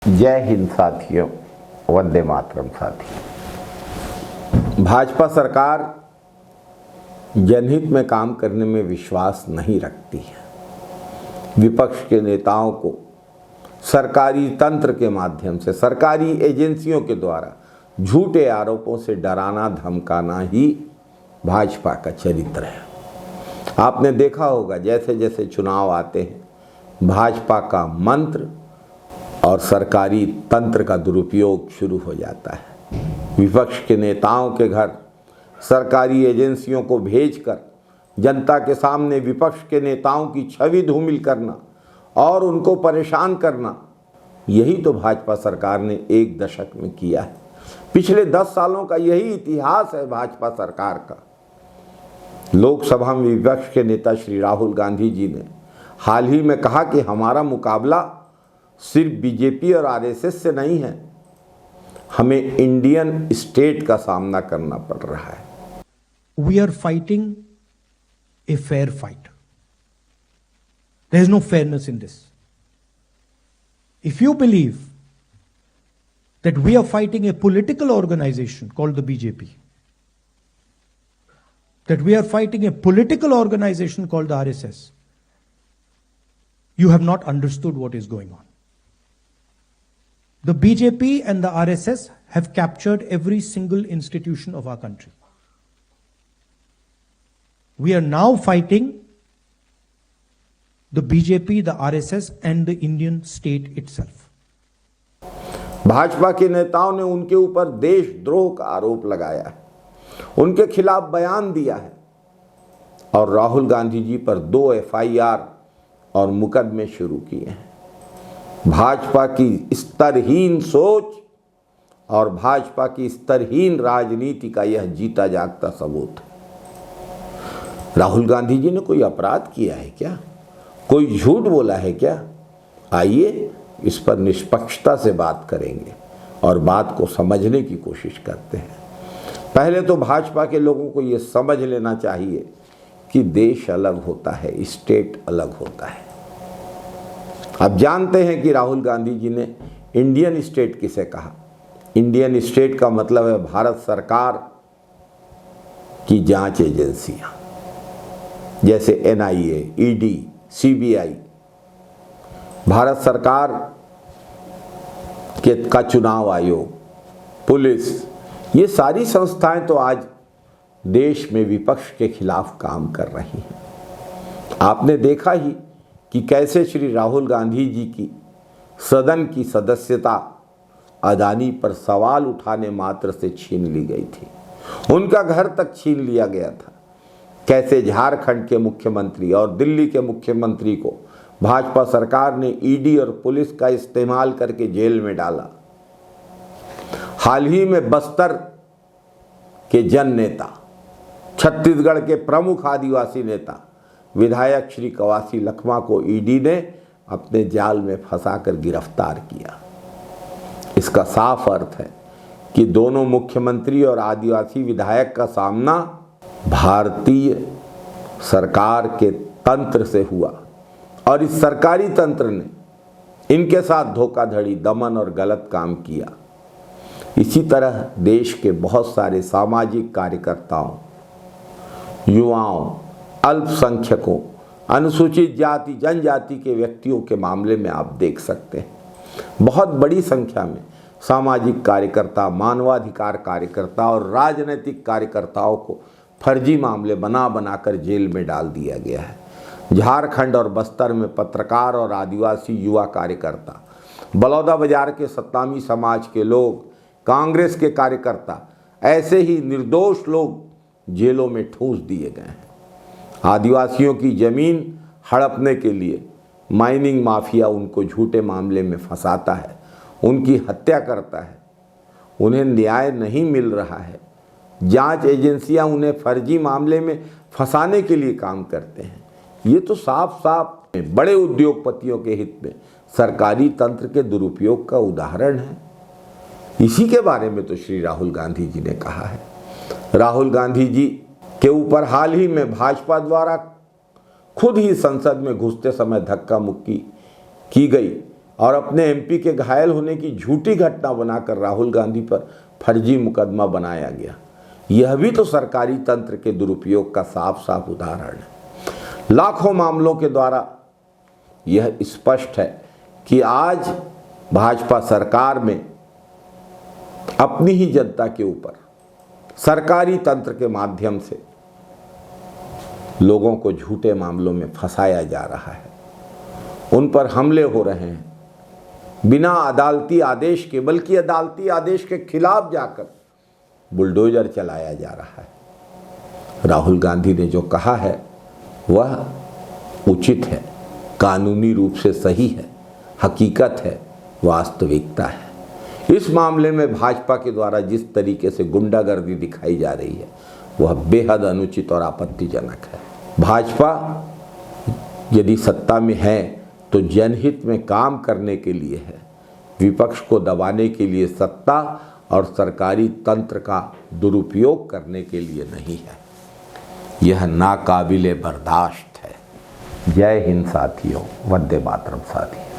जय हिंद साथियों, वंदे मातरम साथियों। भाजपा सरकार जनहित में काम करने में विश्वास नहीं रखती है। विपक्ष के नेताओं को सरकारी तंत्र के माध्यम से, सरकारी एजेंसियों के द्वारा झूठे आरोपों से डराना धमकाना ही भाजपा का चरित्र है। आपने देखा होगा जैसे जैसे चुनाव आते हैं, भाजपा का मंत्र और सरकारी तंत्र का दुरुपयोग शुरू हो जाता है। विपक्ष के नेताओं के घर सरकारी एजेंसियों को भेजकर जनता के सामने विपक्ष के नेताओं की छवि धूमिल करना और उनको परेशान करना, यही तो भाजपा सरकार ने एक दशक में किया है। पिछले 10 सालों का यही इतिहास है भाजपा सरकार का। लोकसभा में विपक्ष के नेता श्री राहुल गांधी जी ने हाल ही में कहा कि हमारा मुकाबला सिर्फ बीजेपी और आरएसएस से नहीं है, हमें इंडियन स्टेट का सामना करना पड़ रहा है। We are fighting a fair fight. There is no fairness in this. If you believe that we are fighting a political organization called the BJP, that we are fighting a political organization called the RSS, you have not understood what is going on. The BJP and the RSS have captured every single institution of our country. We are now fighting the BJP, the RSS and the Indian state itself. Bhajpa के नेताओं ने उनके ऊपर देशद्रोह का आरोप लगाया है, उनके खिलाफ बयान दिया है और राहुल गांधी जी पर 2 FIR और मुकदमे शुरू किए हैं। भाजपा की स्तरहीन सोच और भाजपा की स्तरहीन राजनीति का यह जीता जागता सबूत है। राहुल गांधी जी ने कोई अपराध किया है क्या? कोई झूठ बोला है क्या? आइए इस पर निष्पक्षता से बात करेंगे और बात को समझने की कोशिश करते हैं। पहले तो भाजपा के लोगों को ये समझ लेना चाहिए कि देश अलग होता है, स्टेट अलग होता है। आप जानते हैं कि राहुल गांधी जी ने इंडियन स्टेट किसे कहा? इंडियन स्टेट का मतलब है भारत सरकार की जांच एजेंसियां, जैसे NIA, ED, CBI, भारत सरकार का चुनाव आयोग, पुलिस, ये सारी संस्थाएं तो आज देश में विपक्ष के खिलाफ काम कर रही हैं। आपने देखा ही कि कैसे श्री राहुल गांधी जी की सदन की सदस्यता अदानी पर सवाल उठाने मात्र से छीन ली गई थी, उनका घर तक छीन लिया गया था। कैसे झारखंड के मुख्यमंत्री और दिल्ली के मुख्यमंत्री को भाजपा सरकार ने ED और पुलिस का इस्तेमाल करके जेल में डाला। हाल ही में बस्तर के जन नेता, छत्तीसगढ़ के प्रमुख आदिवासी नेता विधायक श्री कवासी लखमा को ED ने अपने जाल में फंसाकर गिरफ्तार किया। इसका साफ अर्थ है कि दोनों मुख्यमंत्री और आदिवासी विधायक का सामना भारतीय सरकार के तंत्र से हुआ और इस सरकारी तंत्र ने इनके साथ धोखाधड़ी, दमन और गलत काम किया। इसी तरह देश के बहुत सारे सामाजिक कार्यकर्ताओं, युवाओं, अल्पसंख्यकों, अनुसूचित जाति जनजाति के व्यक्तियों के मामले में आप देख सकते हैं बहुत बड़ी संख्या में सामाजिक कार्यकर्ता, मानवाधिकार कार्यकर्ता और राजनीतिक कार्यकर्ताओं को फर्जी मामले बना बनाकर जेल में डाल दिया गया है। झारखंड और बस्तर में पत्रकार और आदिवासी युवा कार्यकर्ता, बलौदाबाजार के सत्तामी समाज के लोग, कांग्रेस के कार्यकर्ता, ऐसे ही निर्दोष लोग जेलों में ठूंस दिए गए हैं। आदिवासियों की जमीन हड़पने के लिए माइनिंग माफिया उनको झूठे मामले में फंसाता है, उनकी हत्या करता है, उन्हें न्याय नहीं मिल रहा है। जांच एजेंसियां उन्हें फर्जी मामले में फंसाने के लिए काम करते हैं। ये तो साफ साफ बड़े उद्योगपतियों के हित में सरकारी तंत्र के दुरुपयोग का उदाहरण है। इसी के बारे में तो श्री राहुल गांधी जी ने कहा है। राहुल गांधी जी के ऊपर हाल ही में भाजपा द्वारा खुद ही संसद में घुसते समय धक्का मुक्की की गई और अपने एमपी के घायल होने की झूठी घटना बनाकर राहुल गांधी पर फर्जी मुकदमा बनाया गया। यह भी तो सरकारी तंत्र के दुरुपयोग का साफ साफ उदाहरण है। लाखों मामलों के द्वारा यह स्पष्ट है कि आज भाजपा सरकार में अपनी ही जनता के ऊपर सरकारी तंत्र के माध्यम से लोगों को झूठे मामलों में फंसाया जा रहा है, उन पर हमले हो रहे हैं बिना अदालती आदेश के, बल्कि अदालती आदेश के खिलाफ जाकर बुलडोजर चलाया जा रहा है। राहुल गांधी ने जो कहा है वह उचित है, कानूनी रूप से सही है, हकीकत है, वास्तविकता है। इस मामले में भाजपा के द्वारा जिस तरीके से गुंडागर्दी दिखाई जा रही है वह बेहद अनुचित और आपत्तिजनक है। भाजपा यदि सत्ता में है तो जनहित में काम करने के लिए है, विपक्ष को दबाने के लिए, सत्ता और सरकारी तंत्र का दुरुपयोग करने के लिए नहीं है। यह नाकाबिले बर्दाश्त है। जय हिंद साथियों, वंदे मातरम साथियों।